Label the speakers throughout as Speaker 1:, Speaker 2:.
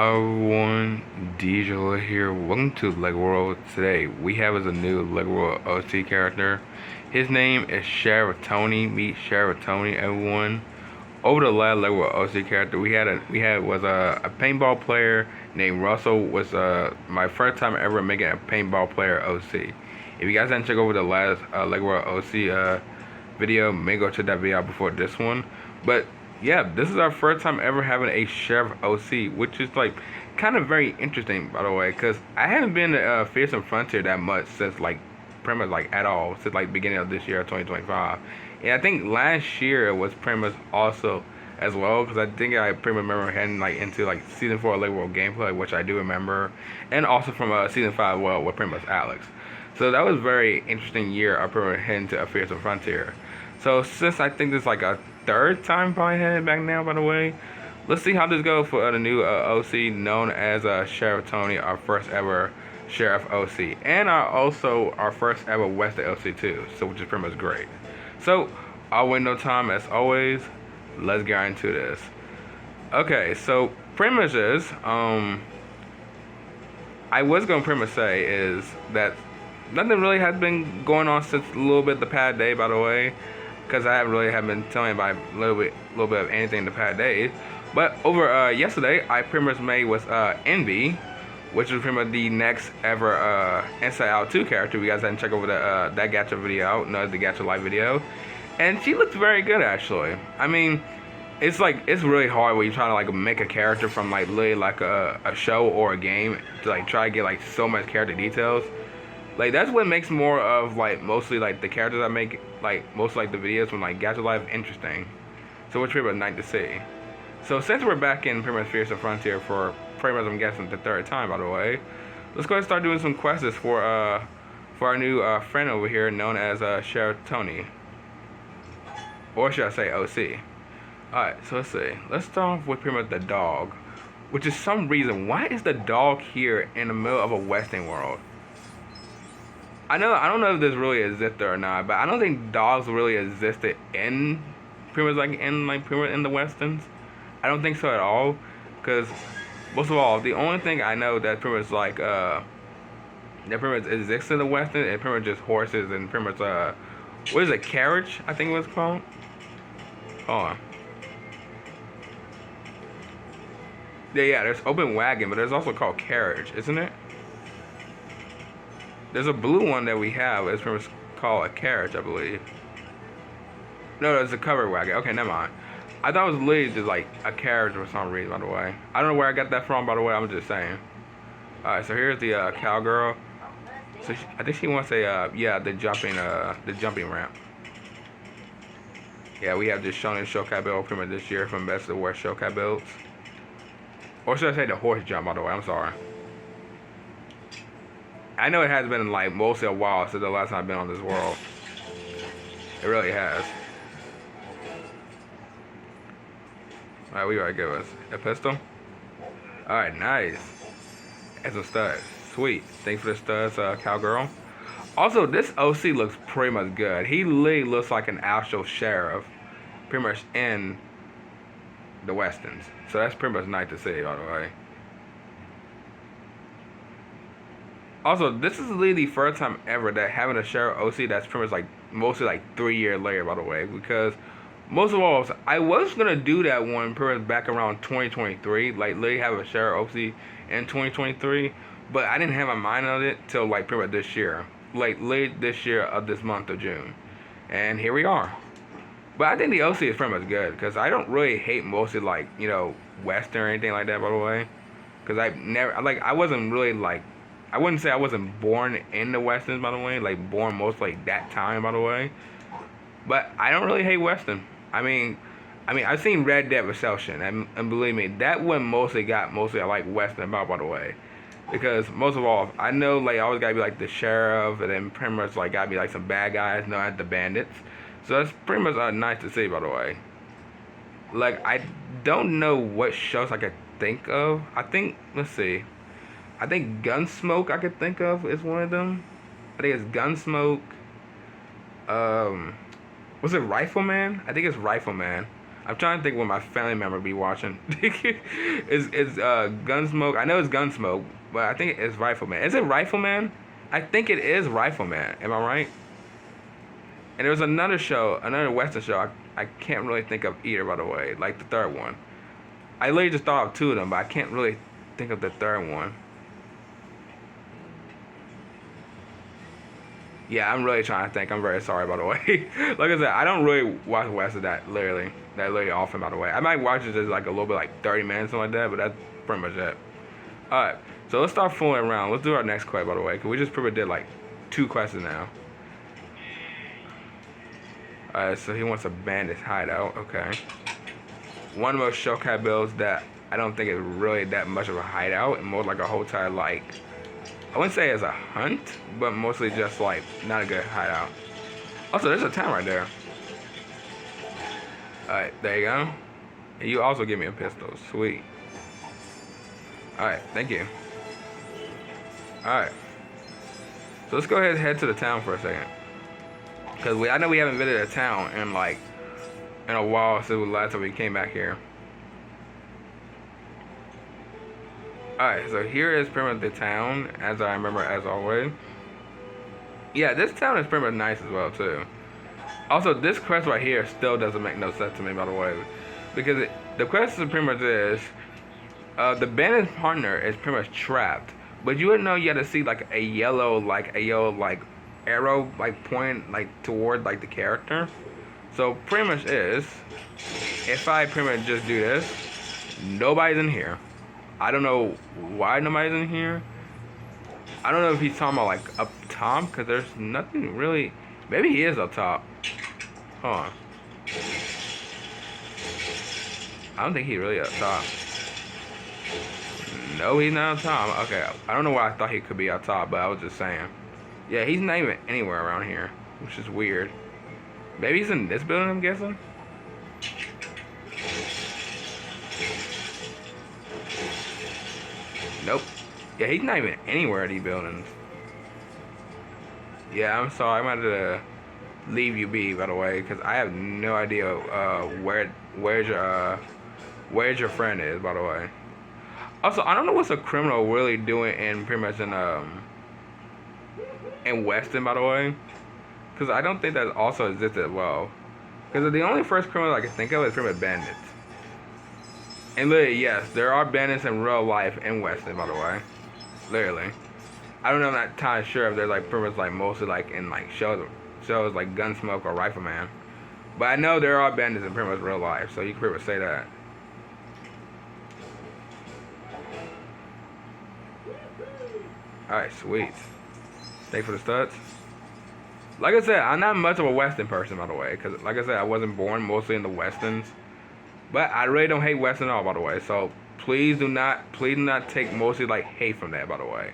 Speaker 1: Everyone, DJ here. Welcome to Lego World. Today we have as a new Lego World OC character. His name is Sheriff Tony. Meet Sheriff Tony, everyone. Over the last Lego World OC character we had a paintball player named Russell. Was my first time ever making a paintball player OC. If you guys didn't check over the last Lego World OC video, may go check that video out before this one. But yeah, this is our first time ever having a Sheriff OC, which is like kind of very interesting, by the way, because I haven't been to Fearsome Frontier that much since like pretty much like at all since like beginning of this year, 2025. And I think last year it was pretty much also as well, because I think I pretty much remember heading like into like season 4 Lego World gameplay, which I do remember, and also from season 5 well with pretty much Alex. So that was a very interesting year. I pretty much heading to a Fearsome Frontier. So since I think this is like a third time probably headed back now, by the way, let's see how this goes for the new OC known as Sheriff Tony, our first ever Sheriff OC, and also our first ever Western OC too, so which is pretty much great. So I'll wait no time as always. Let's get into this. Okay, so pretty much is I was gonna pretty much say is that nothing really has been going on since a little bit the past day, by the way, because I haven't really have been telling about a little bit of anything the past days. But over yesterday, I pretty much made with Envy, which is pretty much the next ever Inside Out 2 character. You guys hadn't checked over that gacha video out, no, the gacha live video, and she looks very good actually. I mean, it's like it's really hard when you're trying to like make a character from like literally like a show or a game to like try to get like so much character details. Like that's what makes more of like mostly like the characters I make, like most like the videos from like Gacha Live interesting. So it's pretty much nice to see. So since we're back in pretty much Fearsome Frontier for pretty much I'm guessing the third time, by the way, let's go ahead and start doing some quests for our new friend over here known as Sheriff Tony, or should I say OC. Alright, so let's see. Let's start off with pretty much the dog, which is some reason why is the dog here in the middle of a Western world? I don't know if this really existed or not, but I don't think dogs really existed in pretty much in the westerns. I don't think so at all, because most of all, the only thing I know that pretty much like that pretty much exists in the western is pretty much just horses and pretty much what is it, carriage? I think it was called. Hold on. Yeah, there's open wagon, but there's also called carriage, isn't it? There's a blue one that we have. It's called a carriage, I believe. No, it's a covered wagon. Okay, never mind. I thought it was literally just like a carriage for some reason, by the way. I don't know where I got that from, by the way. I'm just saying. Alright, so here's the cowgirl. So I think she wants a, yeah, the jumping ramp. Yeah, we have just Shonen Shokai build pretty much this year from Best of the Worst Shokai builds. Or should I say the horse jump, by the way. I'm sorry. I know it has been like mostly a while since the last time I've been on this world. It really has. Alright, we gotta give us a pistol. Alright, nice. And some studs. Sweet. Thanks for the studs, cowgirl. Also, this OC looks pretty much good. He literally looks like an actual sheriff, pretty much in the westerns. So that's pretty much nice to see, by the way. Also, this is literally the first time ever that having a Sheriff OC that's pretty much like mostly like 3 years later, by the way, because most of all, I was gonna do that one pretty much back around 2023, like literally have a Sheriff OC in 2023, but I didn't have my mind on it till like pretty much this year, like late this year of this month of June, and here we are. But I think the OC is pretty much good because I don't really hate mostly like, you know, Western or anything like that, by the way, because I wasn't really like, I wouldn't say I wasn't born in the Westerns, by the way, like born most like that time, by the way. But I don't really hate Western. I mean, I've seen Red Dead Redemption, and believe me, that one mostly I like Western about, by the way, because most of all, I know like I always gotta be like the sheriff, and then pretty much like gotta be like some bad guys, not the bandits. So that's pretty much nice to see, by the way. Like I don't know what shows I could think of. I think let's see. I think Gunsmoke I could think of is one of them. I think it's Gunsmoke. Was it Rifleman? I think it's Rifleman. I'm trying to think what my family member be watching. Is Gunsmoke? I know it's Gunsmoke, but I think it's Rifleman. Is it Rifleman? I think it is Rifleman. Am I right? And there was another show, another Western show. I can't really think of either, by the way. Like the third one. I literally just thought of two of them, but I can't really think of the third one. Yeah, I'm really trying to think. I'm very sorry, by the way. Like I said, I don't really watch Western that literally often, by the way. I might watch it just like a little bit, like 30 minutes, something like that, but that's pretty much it. Alright, so let's start fooling around. Let's do our next quest, by the way, because we just pretty much did like 2 quests now. Alright, so he wants a bandit's hideout. Okay. One of those showcat builds that I don't think is really that much of a hideout, and more like a hotel, like, I wouldn't say it's a hunt, but mostly just like not a good hideout. Also, there's a town right there. Alright, there you go. And you also give me a pistol. Sweet. Alright, thank you. Alright. So let's go ahead and head to the town for a second. Because I know we haven't visited a town in like in a while since the last time we came back here. Alright, so here is pretty much the town, as I remember, as always. Yeah, this town is pretty much nice as well, too. Also, this quest right here still doesn't make no sense to me, by the way. Because the quest is pretty much this. The bandit's partner is pretty much trapped. But you would know you had to see, like, a yellow, arrow, like, pointing, like, toward, like, the character. So, pretty much is, if I pretty much just do this, nobody's in here. I don't know why nobody's in here. I don't know if he's talking about like up top, because there's nothing really. Maybe he is up top. Hold on. I don't think he's really up top. No, he's not up top. Okay, I don't know why I thought he could be up top, but I was just saying. Yeah, he's not even anywhere around here, which is weird. Maybe he's in this building, I'm guessing. Nope. Yeah, he's not even anywhere in these buildings. Yeah, I'm sorry. I'm going to leave you be, by the way, because I have no idea where's your friend is, by the way. Also, I don't know what's a criminal really doing in pretty much in Weston, by the way, because I don't think that also exists as well. Because the only first criminal I can think of is pretty much bandits. And literally, yes, there are bandits in real life in Weston, by the way. Literally. I don't know, I'm not entirely sure if they're like pretty much like mostly like in like shows like Gunsmoke or Rifleman. But I know there are bandits in pretty much real life, so you can pretty much say that. Alright, sweet. Thanks for the studs. Like I said, I'm not much of a Western person, by the way, because like I said, I wasn't born mostly in the Westerns. But I really don't hate Western at all, by the way. So please do not take mostly like hate from that, by the way.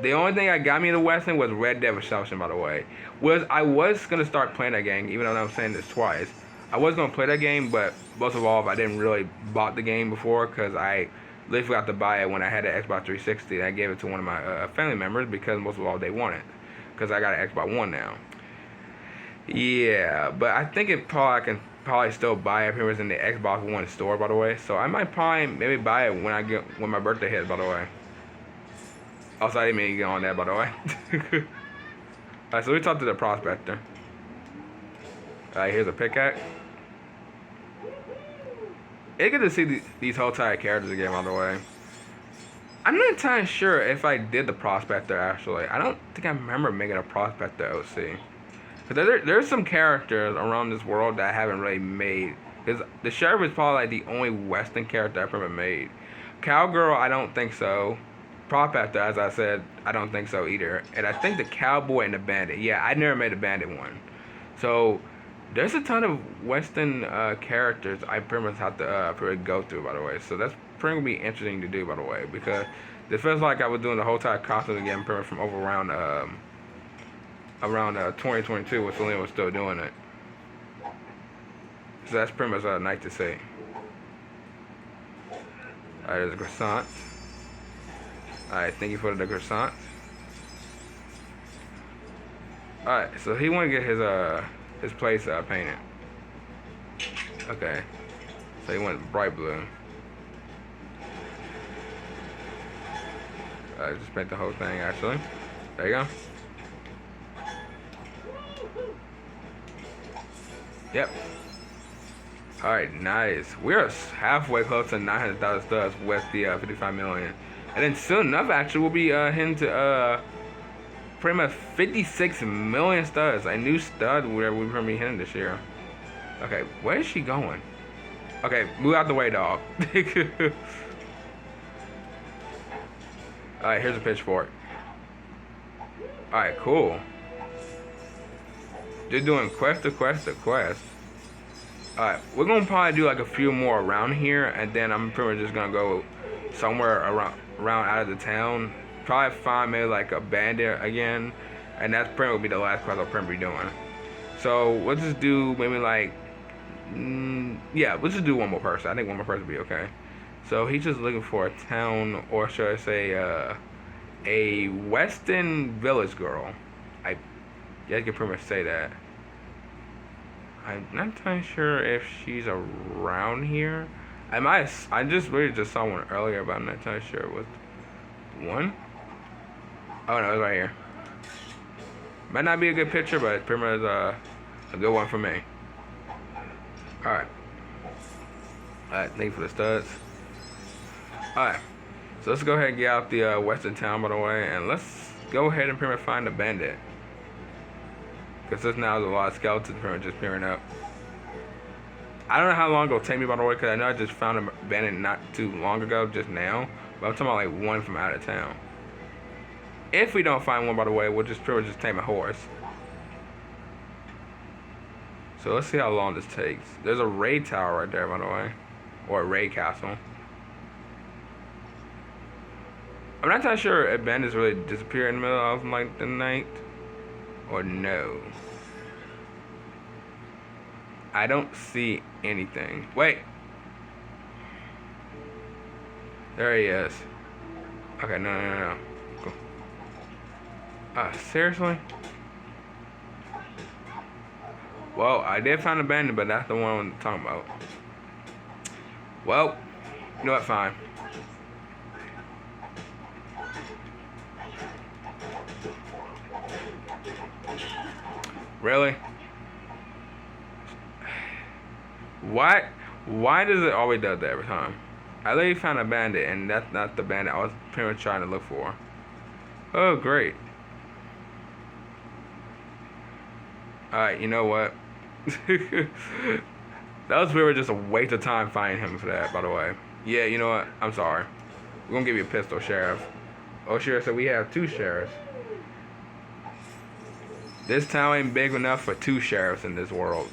Speaker 1: The only thing that got me into Western was Red Dead Redemption, by the way. I was gonna start playing that game, even though I'm saying this twice. I was gonna play that game, but most of all, I didn't really bought the game before because I literally forgot to buy it when I had the Xbox 360. I gave it to one of my family members because most of all they wanted, because I got an Xbox One now. Yeah, but I think I can probably still buy it if it was in the Xbox One store, by the way. So I might probably maybe buy it when my birthday hits, by the way. Also, I didn't mean to get on that, by the way. Alright, so we talked to the prospector. Alright, here's a pickaxe. It's good to see these whole entire characters again, by the way. I'm not entirely sure if I did the prospector, actually. I don't think I remember making a prospector OC. Because there's some characters around this world that I haven't really made. Because the sheriff is probably like the only Western character I've ever made. Cowgirl, I don't think so. Prospector, as I said, I don't think so either. And I think the cowboy and the bandit. Yeah, I never made a bandit one. So there's a ton of Western characters I pretty much have to go through, by the way. So that's pretty gonna be interesting to do, by the way, because it feels like I was doing the whole entire costume again, pretty much from over around 2022 when Selena was still doing it. So that's pretty much nice to see. Alright, there's a croissant. Alright, thank you for the croissant. Alright, so he wanna get his place painted. Okay. So he went bright blue. Just paint the whole thing, actually. There you go. Yep. Alright, nice. We're halfway close to 900,000 studs with the 55 million. And then soon enough, actually, we'll be heading to pretty much 56 million studs. A new stud where we're going to be hitting this year. Okay, where is she going? Okay, move out the way, dog. Alright, here's a pitchfork. Alright, cool. Just doing quest to quest to quest. Alright, we're gonna probably do like a few more around here, and then I'm pretty much just gonna go somewhere around out of the town. Probably find maybe like a bandit again, and that's pretty much be the last quest I'll probably be doing. So let's just do maybe like, yeah, let's just do one more person. I think one more person would be okay. So he's just looking for a town, or should I say, a Western village girl. I can pretty much say that. I'm not entirely sure if she's around here. I just really just saw one earlier, but I'm not entirely sure it was one. Oh no, it's right here. Might not be a good picture, but it's pretty much a good one for me. Alright. Alright, thank you for the studs. Alright. So let's go ahead and get out the western town, by the way, and let's go ahead and pretty much find a bandit. Because this now is a lot of skeletons pretty much just appearing up. I don't know how long it'll take me, by the way, because I know I just found a bandit not too long ago, just now. But I'm talking about like one from out of town. If we don't find one, by the way, we'll just pretty much just tame a horse. So let's see how long this takes. There's a raid tower right there, by the way. Or a raid castle. I'm not entirely sure if bandits really disappear in the middle of like the night. Or no. I don't see anything. Wait. There he is. Okay, no. Cool. Seriously? Well, I did find a bandit, but that's the one I'm talking about. Well, you know what, fine. Really? Why does it always do that every time? I literally found a bandit, and that's not the bandit I was pretty much trying to look for. Oh, great. Alright, you know what? That was really just a waste of time finding him for that, by the way. Yeah, you know what? I'm sorry. We're gonna give you a pistol, Sheriff. Oh, Sheriff, so we have 2 sheriffs. This town ain't big enough for 2 sheriffs in this world.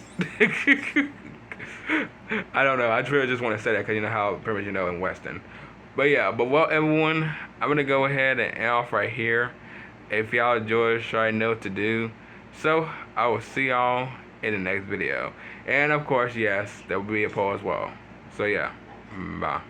Speaker 1: I don't know. I really just want to say that because you know how pretty much you know in Weston. But yeah, well everyone, I'm going to go ahead and end off right here. If y'all enjoyed, sure I know what to do. So, I will see y'all in the next video. And of course, yes, there will be a poll as well. So yeah, bye.